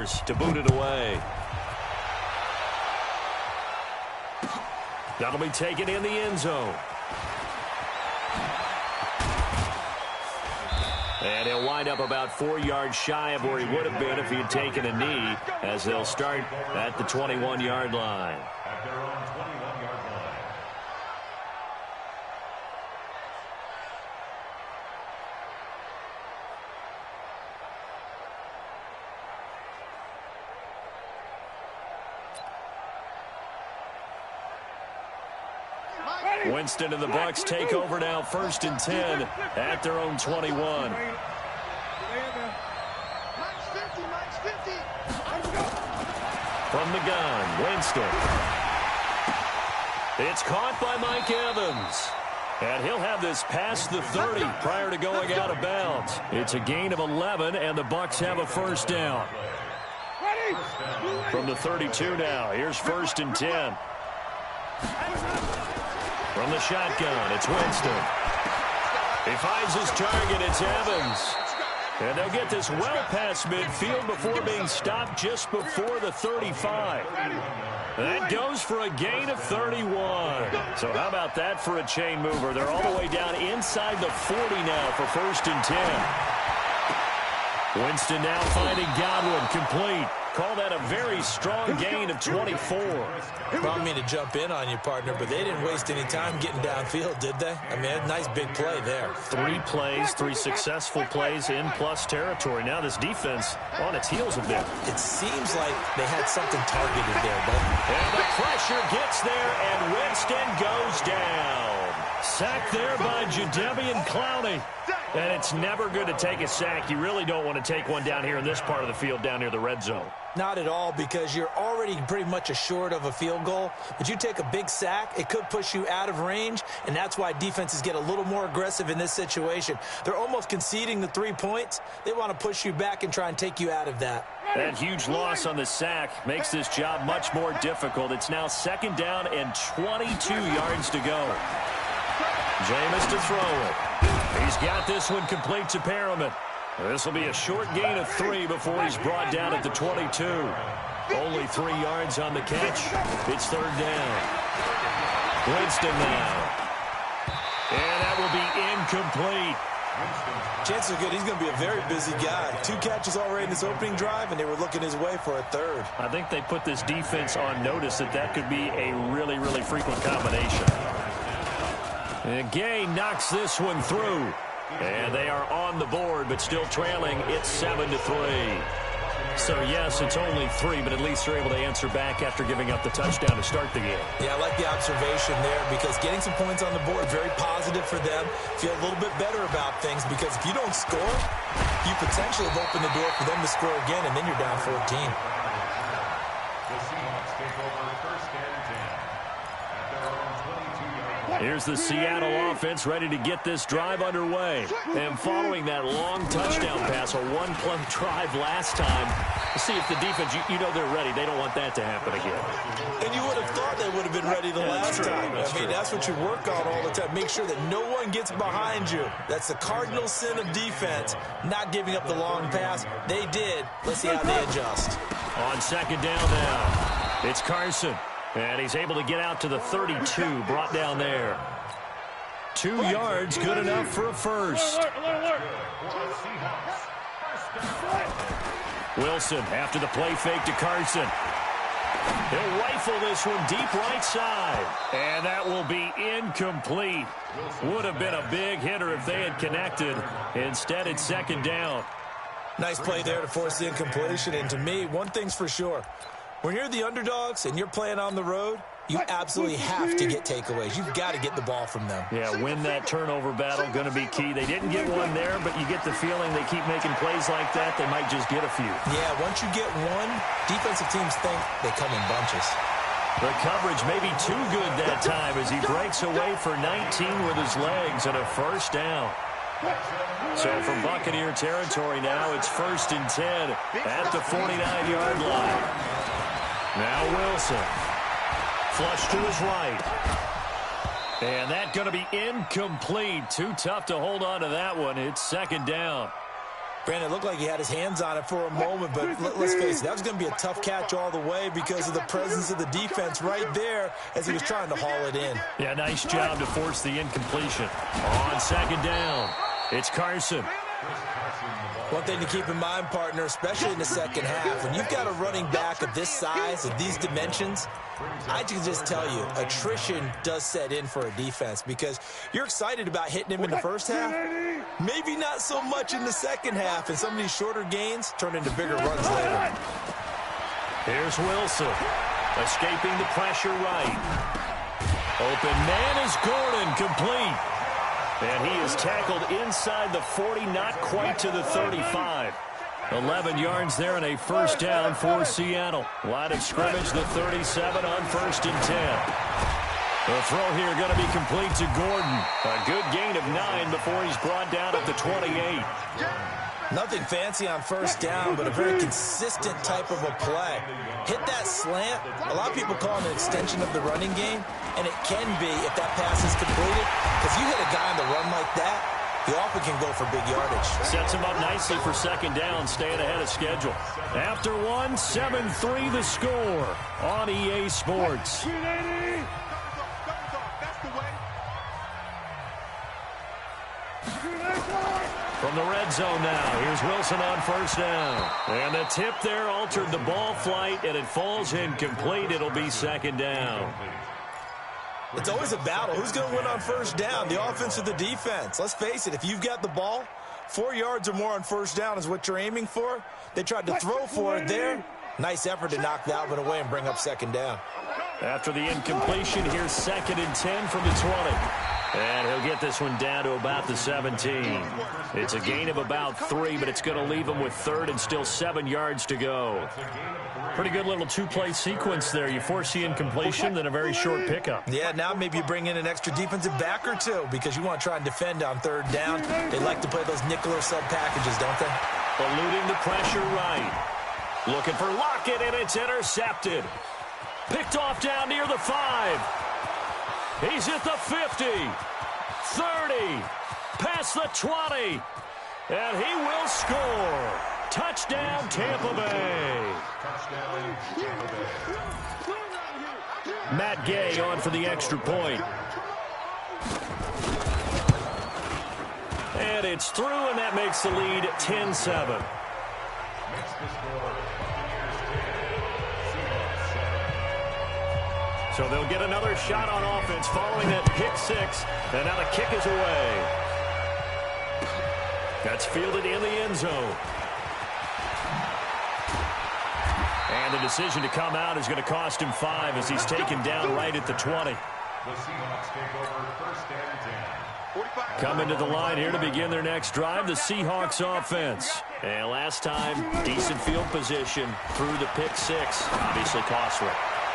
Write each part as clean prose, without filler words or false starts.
receivers to boot it away. That'll be taken in the end zone. And he'll wind up about 4 yards shy of where he would have been if he had taken a knee, as they'll start at the 21-yard line. Winston and the Bucs take over now, 1st and 10 at their own 21. From the gun, Winston. It's caught by Mike Evans. And he'll have this past the 30 prior to going out of bounds. It's a gain of 11, and the Bucs have a first down. From the 32 now, here's 1st and 10. From the shotgun, it's Winston. He finds his target, it's Evans. And they'll get this well past midfield before being stopped just before the 35. That goes for a gain of 31. So how about that for a chain mover? They're all the way down inside the 40 now for 1st and 10. Winston now finding Godwin, complete. Call that a very strong gain of 24. Probably mean to jump in on you, partner, but they didn't waste any time getting downfield, did they? I mean, a nice big play there. 3 plays, 3 successful plays in plus territory. Now this defense on its heels a bit. It seems like they had something targeted there, but... And the pressure gets there, and Winston goes down. Sacked there by Jadeveon Clowney. And it's never good to take a sack. You really don't want to take one down here in this part of the field down near the red zone. Not at all, because you're already pretty much assured of a field goal. But you take a big sack, it could push you out of range, and that's why defenses get a little more aggressive in this situation. They're almost conceding the 3 points. They want to push you back and try and take you out of that. That huge loss on the sack makes this job much more difficult. It's now 2nd down and 22 yards to go. Jameis to throw it. He's got this one complete to Perriman. This will be a short gain of 3 before he's brought down at the 22. Only 3 yards on the catch. It's 3rd down. Winston now. And that will be incomplete. Chances are good he's going to be a very busy guy. 2 catches already in this opening drive, and they were looking his way for a 3rd. I think they put this defense on notice that could be a really, really frequent combination. And Gay knocks this one through. And they are on the board, but still trailing. It's 7-3. So, yes, it's only 3, but at least they're able to answer back after giving up the touchdown to start the game. Yeah, I like the observation there, because getting some points on the board, very positive for them. Feel a little bit better about things, because if you don't score, you potentially have opened the door for them to score again, and then you're down 14. Here's the Seattle offense ready to get this drive underway. And following that long touchdown pass, a 1-play drive last time, see if the defense, you know they're ready. They don't want that to happen again. And you would have thought they would have been ready the last time. That's what you work on all the time. Make sure that no one gets behind you. That's the cardinal sin of defense, not giving up the long pass. They did. Let's see how they adjust. On 2nd down now, it's Carson. And he's able to get out to the 32, brought down there. 2 yards, good enough for a first. Wilson after the play fake to Carson. He'll rifle this one deep right side. And that will be incomplete. Would have been a big hitter if they had connected. Instead, it's 2nd down. Nice play there to force the incompletion. And to me, one thing's for sure. When you're the underdogs and you're playing on the road, you absolutely have to get takeaways. You've got to get the ball from them. Yeah, win that turnover battle, going to be key. They didn't get one there, but you get the feeling they keep making plays like that, they might just get a few. Yeah, once you get one, defensive teams think they come in bunches. The coverage may be too good that time as he breaks away for 19 with his legs and a first down. So from Buccaneer territory now, it's 1st and 10 at the 49-yard line. Now Wilson. Flush to his right. And that's going to be incomplete. Too tough to hold on to that one. It's 2nd down. Brandon, it looked like he had his hands on it for a moment, but let's face it, that was going to be a tough catch all the way because of the presence of the defense right there as he was trying to haul it in. Yeah, nice job to force the incompletion. On second down, it's Carson. One thing to keep in mind, partner, especially in the second half, when you've got a running back of this size, of these dimensions, I can just tell you, attrition does set in for a defense because you're excited about hitting him in the first half. Maybe not so much in the second half, and some of these shorter gains turn into bigger runs later. Here's Wilson, escaping the pressure right. Open man is Gordon, complete. And he is tackled inside the 40, not quite to the 35. 11 yards there and a first down for Seattle. Line of scrimmage, the 37 on 1st and 10. The throw here going to be complete to Gordon. A good gain of 9 before he's brought down at the 28. Nothing fancy on first down, but a very consistent type of a play. Hit that slant. A lot of people call it an extension of the running game, and it can be if that pass is completed. Because you hit a guy on the run like that, he often can go for big yardage. Sets him up nicely for second down, staying ahead of schedule. After one, 7-3 the score on EA Sports. From the red zone now, here's Wilson on first down. And the tip there altered the ball flight, and it falls incomplete. It'll be second down. It's always a battle. Who's going to win on first down, the offense or the defense? Let's face it, if you've got the ball, 4 yards or more on first down is what you're aiming for. They tried to throw for it there. Nice effort to knock that one away and bring up second down. After the incompletion, here's 2nd and 10 from the 20. And he'll get this one down to about the 17. It's a gain of about 3, but it's going to leave him with 3rd and still 7 yards to go. Pretty good little two-play sequence there. You force the incompletion, then a very short pickup. Yeah, now maybe you bring in an extra defensive back or two because you want to try and defend on 3rd down. They like to play those nickel or sub packages, don't they? Eluding the pressure right. Looking for Lockett, and it's intercepted. Picked off down near the 5. He's at the 50, 30, past the 20, and he will score. Touchdown, Tampa Bay. Matt Gay on for the extra point. And it's through, and that makes the lead 10-7. So they'll get another shot on offense following that pick 6. And now the kick is away. That's fielded in the end zone. And the decision to come out is going to cost him 5 as he's taken down right at the 20. Coming to the line here to begin their next drive, the Seahawks offense. And last time, decent field position through the pick 6. Obviously costly.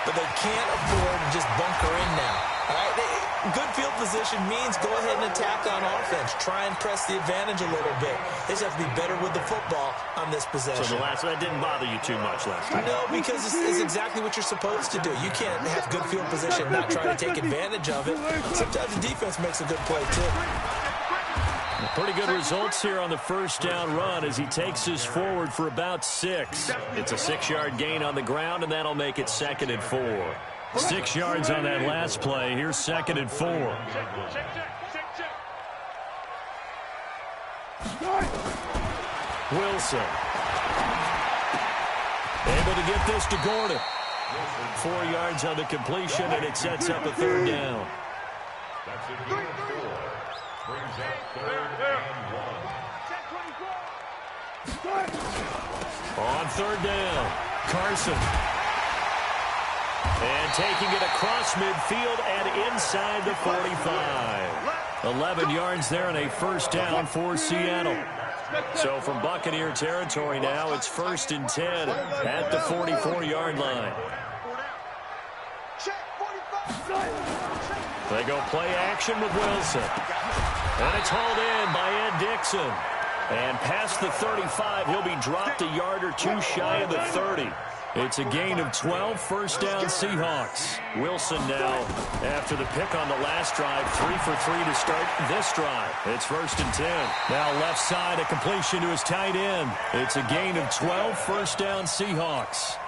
But they can't afford to just bunker in now. All right? Good field position means go ahead and attack on offense. Try and press the advantage a little bit. They just have to be better with the football on this possession. So that didn't bother you too much last time? No, because it's exactly what you're supposed to do. You can't have good field position and not try to take advantage of it. Sometimes the defense makes a good play, too. Pretty good results here on the first down run as he takes us forward for about 6. It's a 6-yard gain on the ground, and that'll make it 2nd and 4. 6 yards on that last play. Here's 2nd and 4. Wilson. Able to get this to Gordon. 4 yards on the completion, and it sets up a 3rd down. On 3rd down, Carson. And taking it across midfield and inside the 45. 11 yards there and a first down for Seattle. So from Buccaneer territory now, it's 1st and 10 at the 44-yard line. They go play action with Wilson. And it's hauled in by Ed Dixon. And past the 35, he'll be dropped a yard or 2 shy of the 30. It's a gain of 12, first down Seahawks. Wilson now, after the pick on the last drive, 3 for 3 to start this drive. It's 1st and 10. Now left side, a completion to his tight end. It's a gain of 12, first down Seahawks.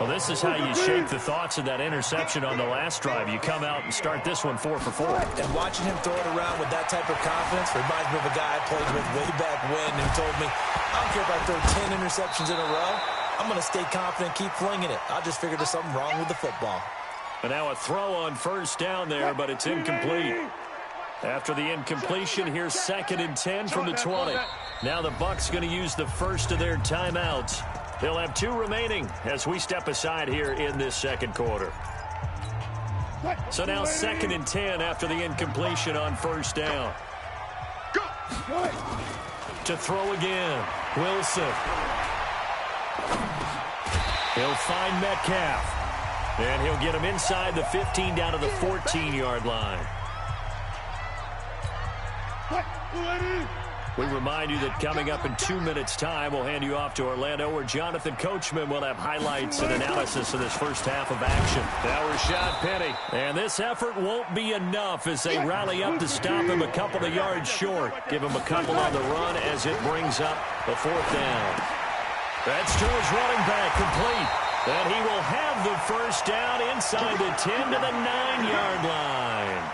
Well, this is how you shape the thoughts of that interception on the last drive. You come out and start this one 4 for 4. And watching him throw it around with that type of confidence reminds me of a guy I played with way back when who told me, I don't care if I throw 10 interceptions in a row. I'm going to stay confident, keep flinging it. I just figured there's something wrong with the football. And now a throw on first down there, but it's incomplete. After the incompletion, here's 2nd and 10 from the 20. Now the Bucs going to use the first of their timeouts. They'll have 2 remaining as we step aside here in this second quarter. So now 2nd and 10 after the incompletion on first down. To throw again, Wilson. He'll find Metcalf. And he'll get him inside the 15 down to the 14-yard line. We remind you that coming up in 2 minutes' time, we'll hand you off to Orlando, where Jonathan Coachman will have highlights and analysis of this first half of action. Now Rashad Penny. And this effort won't be enough as they rally up to stop him a couple of yards short. Give him a couple on the run as it brings up the 4th down. That's to his running back, complete. And he will have the first down inside the 10 to the 9-yard line.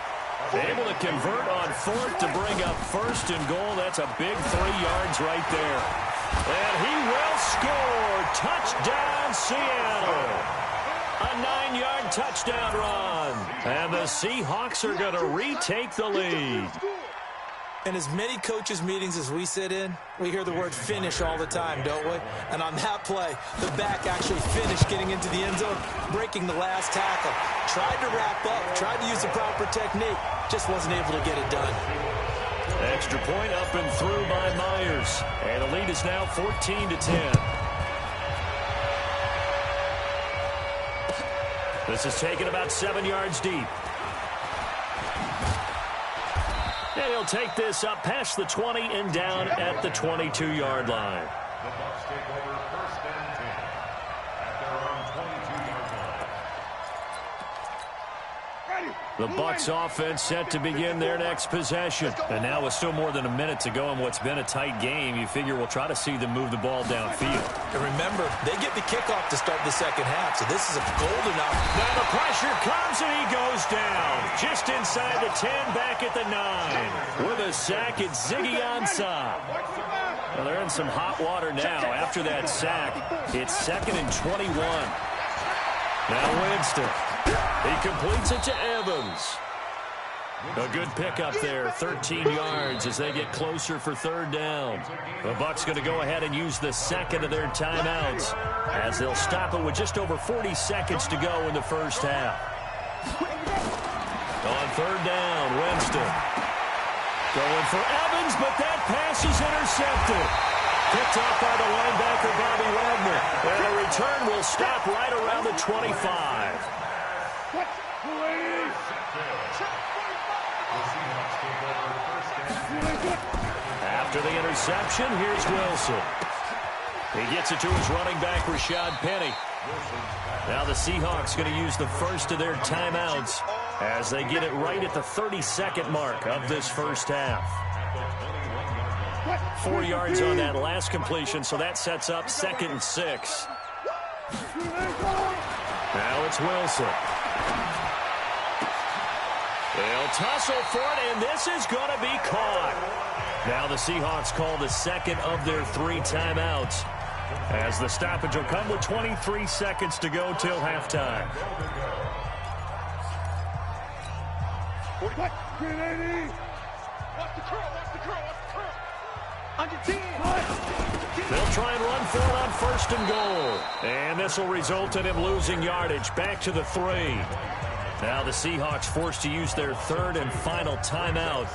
Able to convert on 4th to bring up 1st and goal. That's a big 3 yards right there. And he will score. Touchdown, Seattle. A 9-yard touchdown run. And the Seahawks are going to retake the lead. In as many coaches' meetings as we sit in, we hear the word finish all the time, don't we? And on that play, the back actually finished getting into the end zone, breaking the last tackle. Tried to wrap up, tried to use the proper technique, just wasn't able to get it done. Extra point up and through by Myers. And the lead is now 14 to 10. This is taken about 7 yards deep. And he'll take this up past the 20 and down at the 22-yard line. The Bucs take over 1st and 10 at their own 22-yard line. The Bucs offense set to begin their next possession. And now with still more than a minute to go in what's been a tight game, you figure we'll try to see them move the ball downfield. And remember, they get the kickoff to start the second half, so this is a golden opportunity. Now the pressure comes and he goes down. Just inside the 10, back at the 9. With a sack, it's Ziggy Ansah. Well, they're in some hot water now. After that sack, it's 2nd and 21. Now Winston. He completes it to Evans. A good pickup there, 13 yards as they get closer for 3rd down. The Bucs going to go ahead and use the 2nd of their timeouts as they'll stop it with just over 40 seconds to go in the first half. On 3rd down, Winston. Going for Evans, but that pass is intercepted. Picked up by the linebacker, Bobby Wagner. And the return will stop right around the 25. After the interception, here's Wilson. He gets it to his running back, Rashad Penny. Now the Seahawks going to use the first of their timeouts as they get it right at the 32nd mark of this first half. 4 yards on that last completion, so that sets up 2nd and 6. Now it's Wilson. They'll tussle for it, and this is going to be caught. Now the Seahawks call the 2nd of their 3 timeouts as the stoppage will come with 23 seconds to go till halftime. They'll try and run for it on 1st and goal. And this will result in him losing yardage back to the 3. Now the Seahawks forced to use their 3rd and final timeout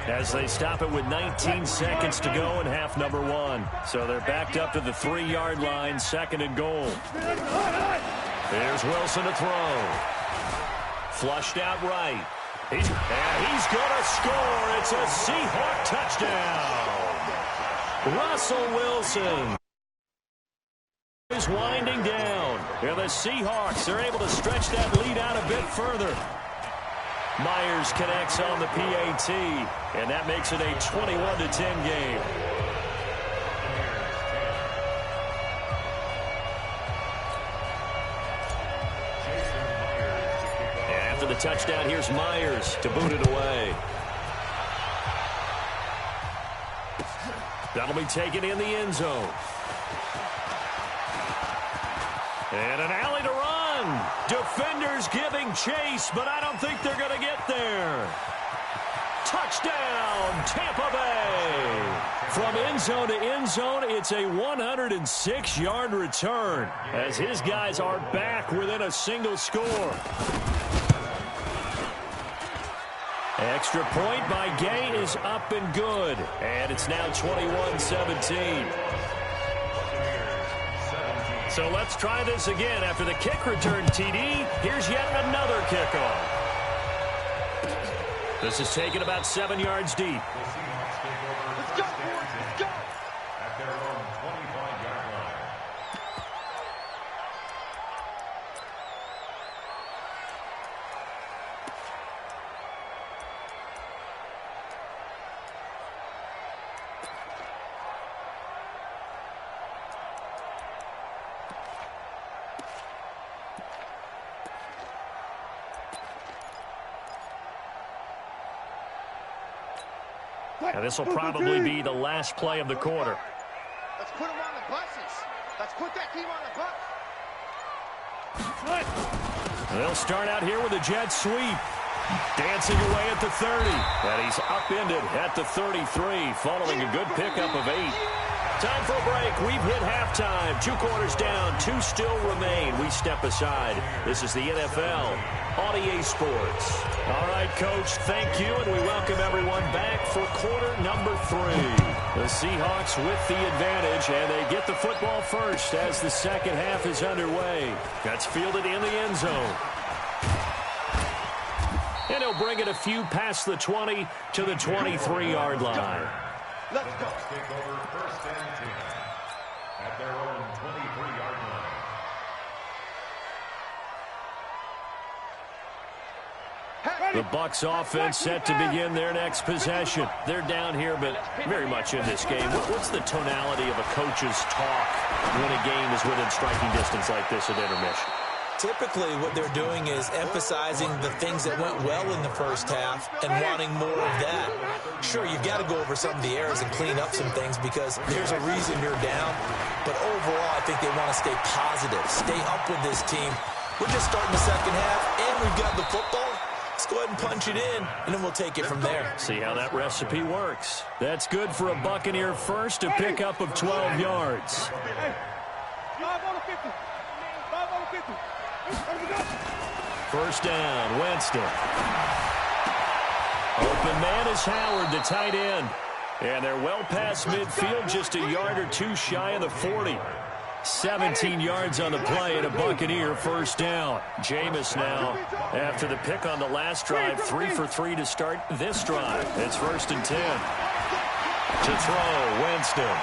as they stop it with 19 seconds to go in half number 1. So they're backed up to the 3-yard line, 2nd and goal. Here's Wilson to throw. Flushed out right. He's going to score. It's a Seahawk touchdown. Russell Wilson. is winding down. And the Seahawks are able to stretch that lead out a bit further. Myers connects on the PAT, and that makes it a 21-10 game. And after the touchdown, here's Myers to boot it away. That'll be taken in the end zone. And an alley to run. Defenders giving chase, but I don't think they're going to get there. Touchdown, Tampa Bay. From end zone to end zone, it's a 106-yard return as his guys are back within a single score. Extra point by Gay is up and good. And it's now 21-17. So let's try this again. After the kick return TD, here's yet another kickoff. This is taken about 7 yards deep. Let's go, boys. Let's go. At their own 25-yard line. Now this will probably be the last play of the quarter. Let's put them on the buses. Let's put that team on the bus. They'll start out here with a jet sweep. Dancing away at the 30. And he's upended at the 33, following a good pickup of 8. Time for a break. We've hit halftime. 2 quarters down. 2 still remain. We step aside. This is the NFL on EA Sports. All right, Coach, thank you, and we welcome everyone back for quarter number 3. The Seahawks with the advantage, and they get the football first as the second half is underway. That's fielded in the end zone. And he'll bring it a few past the 20 to the 23-yard line. Let's go. Take over first and 10 at their own 23-yard line. The Bucs offense set to begin their next possession. They're down here, but very much in this game. What's the tonality of a coach's talk when a game is within striking distance like this at intermission? Typically, what they're doing is emphasizing the things that went well in the first half and wanting more of that. Sure, you've got to go over some of the errors and clean up some things because there's a reason you're down. But overall, I think they want to stay positive, stay up with this team. We're just starting the second half, and we've got the football. Let's go ahead and punch it in, and then we'll take it from there. See how that recipe works. That's good for a Buccaneer first, a pickup of 12 yards. First down, Winston. Open man is Howard, the tight end. And they're well past midfield, just a yard or 2 shy of the 40. 17 yards on the play and a Buccaneer first down. Jameis now, after the pick on the last drive, 3 for 3 to start this drive. It's first and 10. To throw, Winston.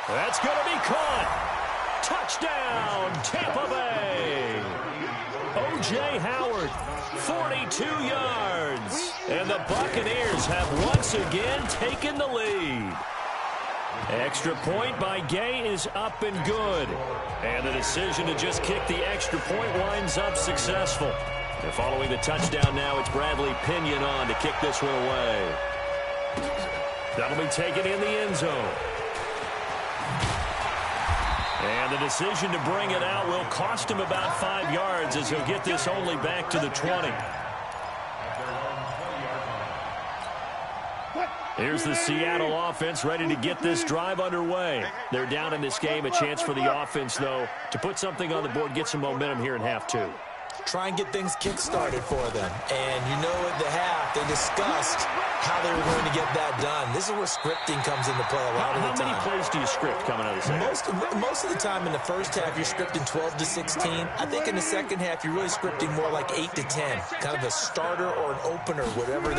That's going to be caught. Touchdown, Tampa Bay. O.J. Howard, 42 yards. And the Buccaneers have once again taken the lead. Extra point by Gay is up and good. And the decision to just kick the extra point winds up successful. And following the touchdown now, it's Bradley Pinion on to kick this one away. That'll be taken in the end zone. And the decision to bring it out will cost him about 5 yards as he'll get this only back to the 20. Here's the Seattle offense ready to get this drive underway. They're down in this game. A chance for the offense, though, to put something on the board, get some momentum here in half 2. Try and get things kick-started for them. And you know at the half, they discussed how they were going to get that done. This is where scripting comes into play a lot of the time. How many plays do you script coming out of the second? Most of the time in the first half, you're scripting 12 to 16. I think in the second half, you're really scripting more like 8 to 10. Kind of a starter or an opener, whatever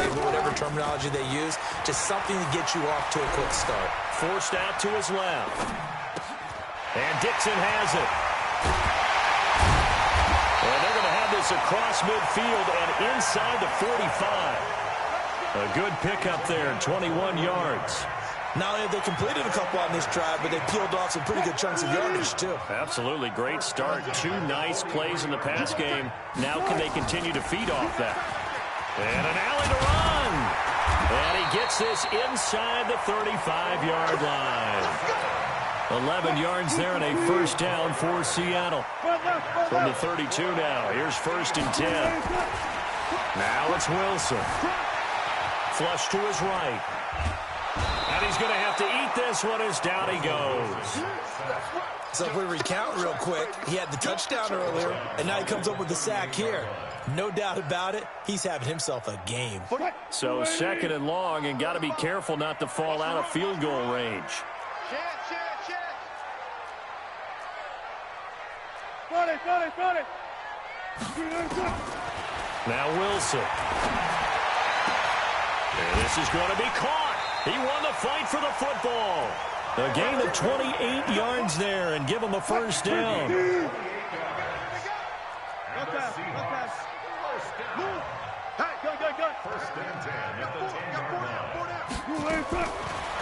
terminology they use. Just something to get you off to a quick start. Forced out to his left. And Dixon has it. And they're going to have this across midfield and inside the 45. A good pickup there, 21 yards. Not only have they completed a couple on this drive, but they peeled off some pretty good chunks of yardage, too. Absolutely great start. 2 nice plays in the pass game. Now can they continue to feed off that? And an alley to run. And he gets this inside the 35-yard line. 11 yards there and a first down for Seattle. From the 32 now. Here's 1st and 10. Now it's Wilson. Flush to his right. And he's going to have to eat this one as down he goes. So if we recount real quick, he had the touchdown earlier, and now he comes up with the sack here. No doubt about it, he's having himself a game. So 2nd and long, and got to be careful not to fall out of field goal range. Now Wilson. And this is going to be caught. He won the fight for the football. A gain of 28 yards there and give him a first down.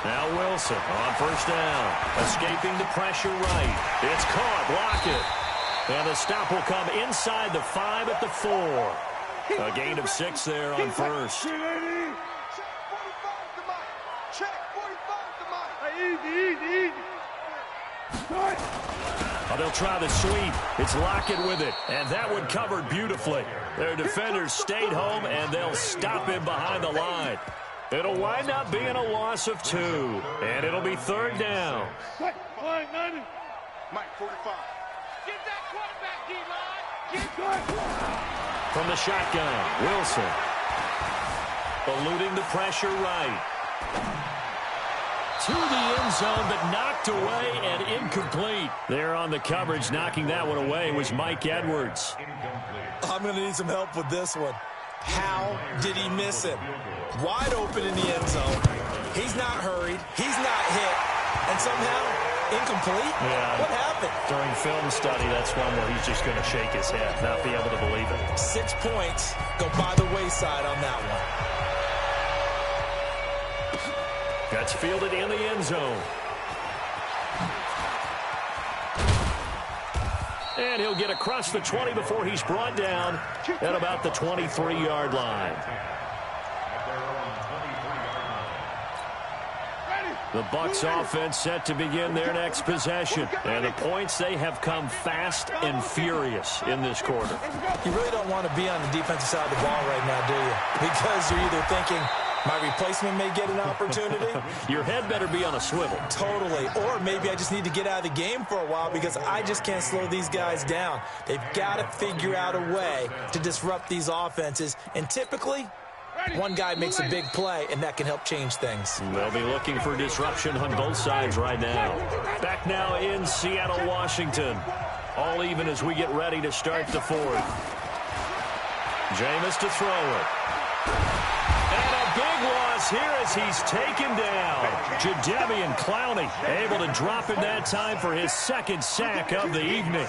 Now Wilson on first down. Escaping the pressure right. It's caught. Block it. And the stop will come inside the 5 at the 4. A gain of 6 there on first. Oh, they'll try the sweep. It's Lockett with it, and that one covered beautifully. Their defenders stayed home, and they'll stop him behind the line. It'll wind up being a loss of 2, and it'll be 3rd down. Mike, 45. Get that quarterback, D-line. From the shotgun, Wilson. Eluding the pressure right. To the end zone, but knocked away and incomplete. There on the coverage, knocking that one away was Mike Edwards. I'm going to need some help with this one. How did he miss it? Wide open in the end zone. He's not hurried. He's not hit. And somehow, incomplete? Yeah. What happened? During film study, that's one where he's just going to shake his head, not be able to believe it. 6 points go by the wayside on that one. That's fielded in the end zone. And he'll get across the 20 before he's brought down at about the 23-yard line. The Bucs offense set to begin their next possession. And the points, they have come fast and furious in this quarter. You really don't want to be on the defensive side of the ball right now, do you? Because you're either thinking, my replacement may get an opportunity. Your head better be on a swivel. Totally. Or maybe I just need to get out of the game for a while because I just can't slow these guys down. They've got to figure out a way to disrupt these offenses. And typically, one guy makes a big play, and that can help change things. They'll be looking for disruption on both sides right now. Back now in Seattle, Washington. All even as we get ready to start the 4th. Jameis to throw it. And a big loss here as he's taken down. Jadeveon Clowney able to drop him that time for his 2nd sack of the evening.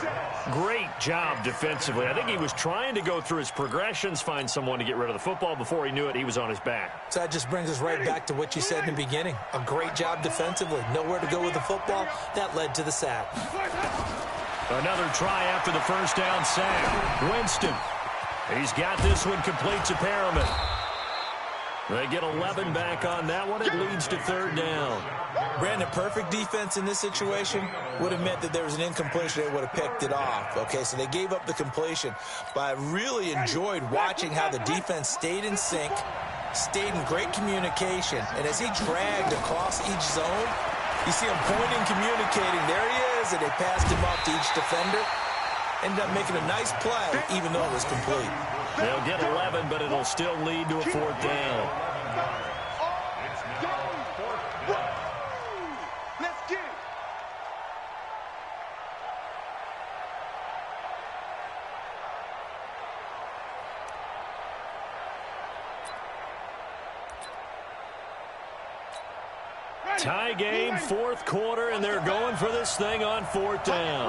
Great job defensively. I think he was trying to go through his progressions, find someone to get rid of the football. Before he knew it, he was on his back. So that just brings us right back to what you said in the beginning. A great job defensively. Nowhere to go with the football. That led to the sack. Another try after the first down sack. Winston. He's got this one complete to Perriman. They get 11 back on that one. It leads to 3rd down. Brandon, perfect defense in this situation would have meant that there was an incompletion. They would have picked it off. Okay, so they gave up the completion. But I really enjoyed watching how the defense stayed in sync, stayed in great communication. And as he dragged across each zone, you see him pointing, communicating. There he is, and they passed him off to each defender. Ended up making a nice play, even though it was complete. They'll get 11, but it'll still lead to a 4th down. Let's get it. Tie game, fourth quarter, and they're going for this thing on fourth down.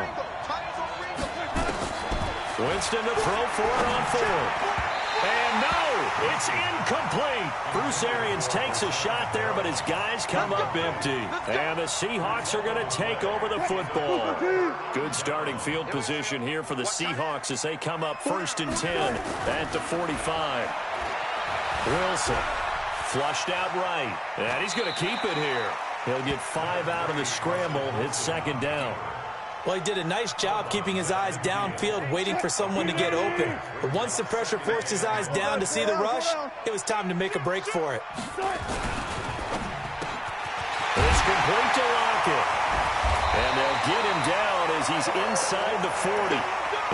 Winston to throw for it on fourth. And no, it's incomplete. Bruce Arians takes a shot there, but his guys come up empty. And the Seahawks are going to take over the football. Good starting field position here for the Seahawks as they come up 1st and 10 at the 45. Wilson flushed out right, and he's going to keep it here. He'll get 5 out of the scramble. It's 2nd down. Well, he did a nice job keeping his eyes downfield, waiting for someone to get open. But once the pressure forced his eyes down to see the rush, it was time to make a break for it. It's complete to Lockett. And they'll get him down as he's inside the 40.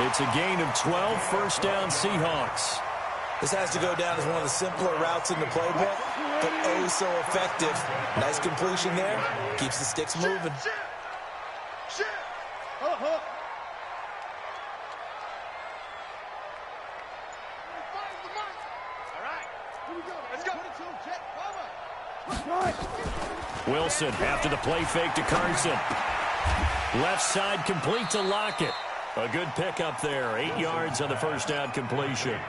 It's a gain of 12, 1st down Seahawks. This has to go down as one of the simpler routes in the playbook, but oh so effective. Nice completion there. Keeps the sticks moving. Wilson after the play fake to Carson. Left side complete to Lockett. A good pickup there. 8 yards on the 1st down completion.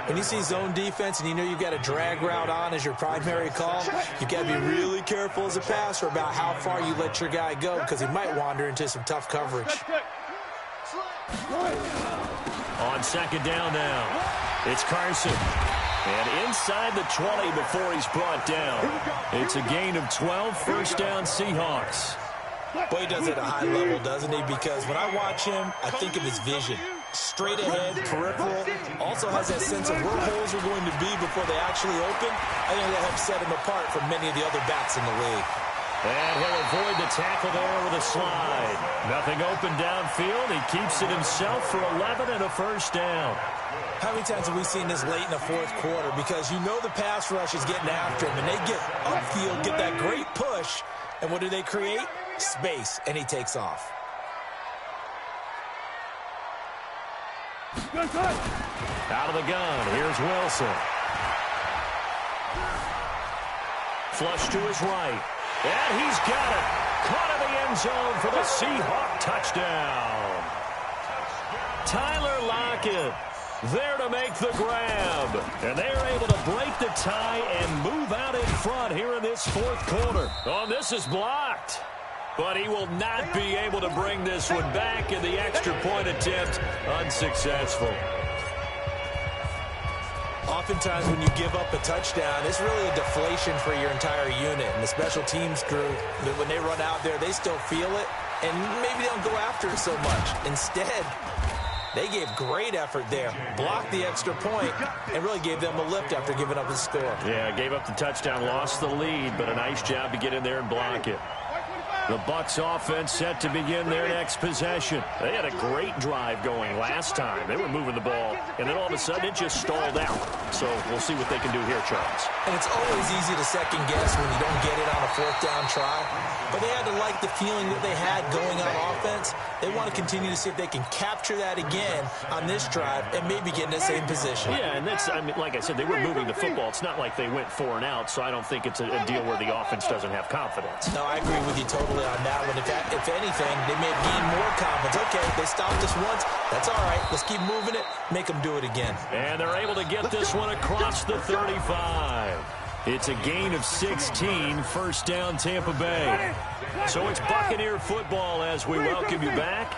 When you see zone defense and you know you've got a drag route on as your primary call, you've got to be really careful as a passer about how far you let your guy go because he might wander into some tough coverage. On 2nd down now, it's Carson. And inside the 20 before he's brought down. It's a gain of 12, 1st down Seahawks. Boy, he does it at a high level, doesn't he? Because when I watch him, I think of his vision. Straight ahead, peripheral, also has that sense of where holes are going to be before they actually open. I think that helps set him apart from many of the other backs in the league. And he'll avoid the tackle there with a slide. Nothing open downfield. He keeps it himself for 11 and a 1st down. How many times have we seen this late in the 4th quarter? Because you know the pass rush is getting after him, and they get upfield, get that great push, and what do they create? Space, and he takes off. Out of the gun, here's Wilson. Flush to his right. And he's got it. Caught in the end zone for the Seahawk touchdown. Tyler Lockett there to make the grab. And they're able to break the tie and move out in front here in this 4th quarter. Oh, this is blocked. But he will not be able to bring this one back, in the extra point attempt unsuccessful. Oftentimes when you give up a touchdown, it's really a deflation for your entire unit. And the special teams crew, when they run out there, they still feel it. And maybe they don't go after it so much. Instead, they gave great effort there. Blocked the extra point and really gave them a lift after giving up the score. Yeah, gave up the touchdown, lost the lead, but a nice job to get in there and block it. The Bucs offense set to begin their next possession. They had a great drive going last time. They were moving the ball, and then all of a sudden it just stalled out. So we'll see what they can do here, Charles. And it's always easy to second guess when you don't get it on a 4th down try. But they had to like the feeling that they had going on offense. They want to continue to see if they can capture that again on this drive and maybe get in the same position. Yeah, and that's, I mean, like I said, they were moving the football. It's not like they went 4 and out, so I don't think it's a deal where the offense doesn't have confidence. No, I agree with you totally on that one. If anything, they may have gained more confidence. Okay, they stopped us once. That's all right. Let's keep moving it. Make them do it again. And they're able to get this one across the 35. It's a gain of 16, 1st down Tampa Bay. So it's Buccaneer football as we welcome you back.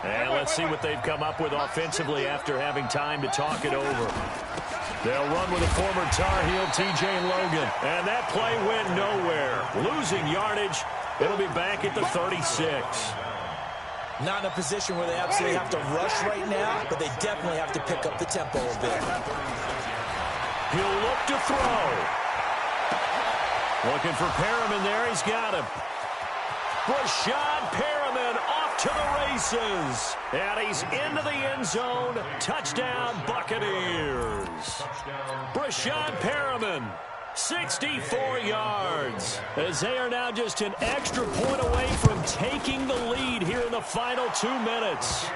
And let's see what they've come up with offensively after having time to talk it over. They'll run with a former Tar Heel, TJ Logan. And that play went nowhere. Losing yardage. It'll be back at the 36. Not in a position where they absolutely have to rush right now, but they definitely have to pick up the tempo a bit. He'll look to throw. Looking for Perriman there. He's got him. Rashad Perriman off to the races. And he's into the end zone. Touchdown, Buccaneers. Rashad Perriman, 64 yards. As they are now just an extra point away from taking the lead here in the final 2 minutes.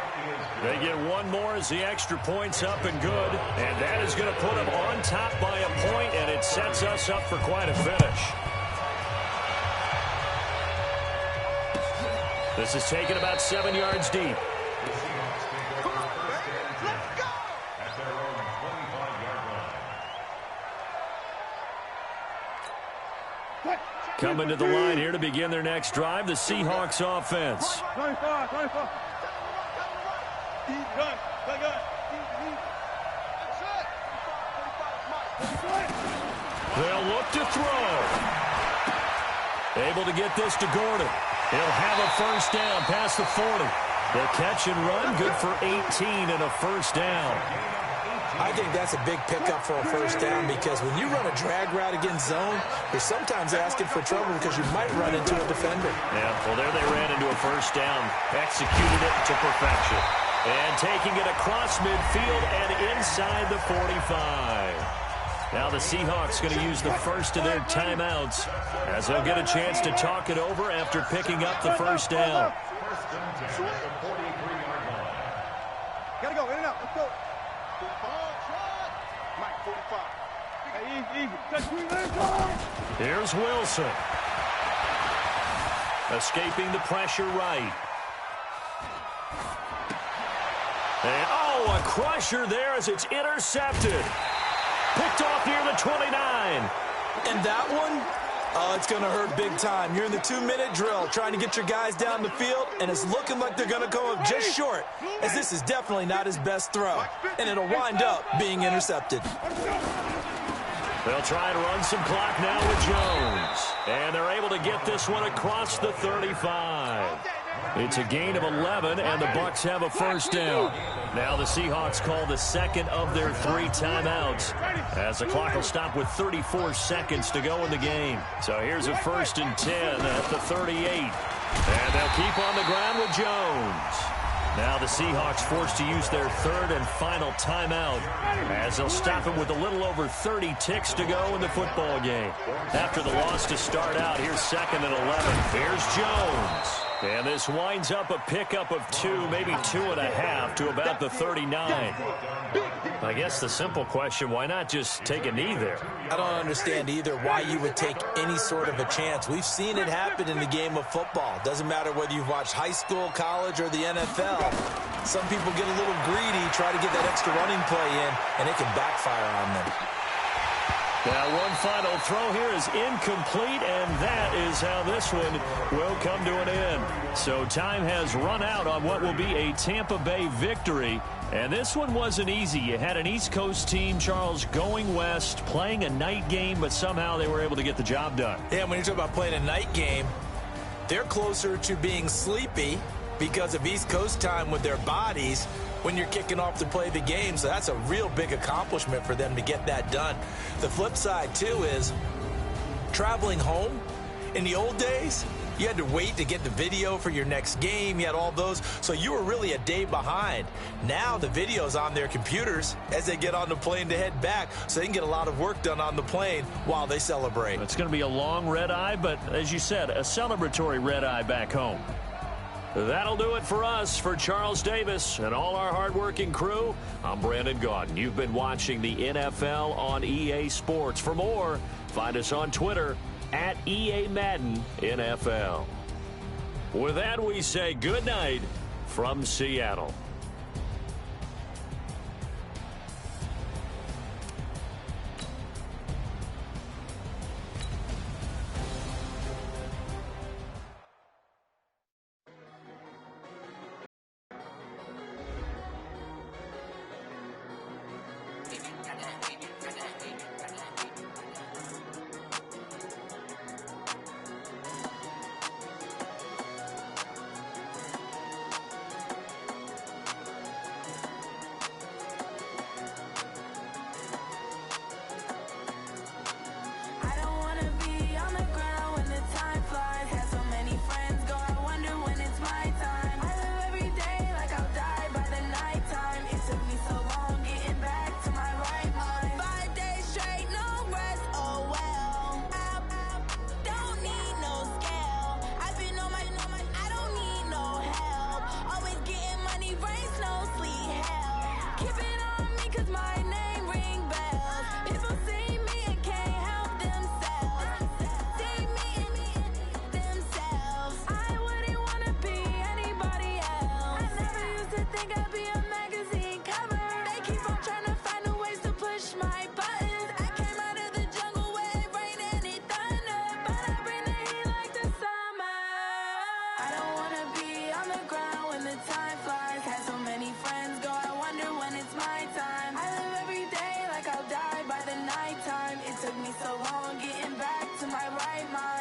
They get one more as the extra point's up and good. And that is going to put them on top by a point, and it sets us up for quite a finish. This is taken about 7 yards deep. The Seahawks take over first and 10 at their own 25-yard line. Coming to the line here to begin their next drive, the Seahawks offense. 25. They'll look to throw. Able to get this to Gordon. He'll have a first down past the 40. The catch and run, good for 18 and a first down. I think that's a big pickup for a first down because when you run a drag route against zone, you're sometimes asking for trouble because you might run into a defender. Yeah, well, there they ran into a first down. Executed it to perfection. And taking it across midfield and inside the 45. Now the Seahawks going to use the first of their timeouts as they'll get a chance to talk it over after picking up the first down. First and 10 at the 43-yard line. Gotta go, in and out. Let's go. Mike, 45. Hey, easy. Touch me, let's go. Here's Wilson. Escaping the pressure right. And, oh, a crusher there as it's intercepted. Picked off near the 29. And that one, it's going to hurt big time. You're in the 2-minute drill trying to get your guys down the field, and it's looking like they're going to come up just short, as this is definitely not his best throw, and it'll wind up being intercepted. They'll try and run some clock now with Jones. And they're able to get this one across the 35. It's a gain of 11, and the Bucs have a first down. Now the Seahawks call the second of their 3 timeouts as the clock will stop with 34 seconds to go in the game. So here's a first and 10 at the 38. And they'll keep on the ground with Jones. Now the Seahawks forced to use their third and final timeout as they'll stop him with a little over 30 ticks to go in the football game. After the loss to start out, here's second and 11. Here's Jones. And this winds up a pickup of 2, maybe 2.5 to about the 39. I guess the simple question, why not just take a knee there? I don't understand either why you would take any sort of a chance. We've seen it happen in the game of football. Doesn't matter whether you've watched high school, college, or the NFL. Some people get a little greedy, try to get that extra running play in, and it can backfire on them. Now one final throw here is incomplete, and that is how this one will come to an end. So time has run out on what will be a Tampa Bay victory. And this one wasn't easy. You had an East Coast team, Charles, going west, playing a night game, but somehow they were able to get the job done. Yeah, when you talk about playing a night game, they're closer to being sleepy because of East Coast time with their bodies when you're kicking off to play the game. So that's a real big accomplishment for them to get that done. The flip side, too, is traveling home. In the old days, you had to wait to get the video for your next game. You had all those. So you were really a day behind. Now the video's on their computers as they get on the plane to head back, so they can get a lot of work done on the plane while they celebrate. It's going to be a long red eye, but as you said, a celebratory red eye back home. That'll do it for us. For Charles Davis and all our hardworking crew, I'm Brandon Gaudin. You've been watching the NFL on EA Sports. For more, find us on Twitter at EA Madden NFL. With that, we say good night from Seattle. Took me so long getting back to my right mind.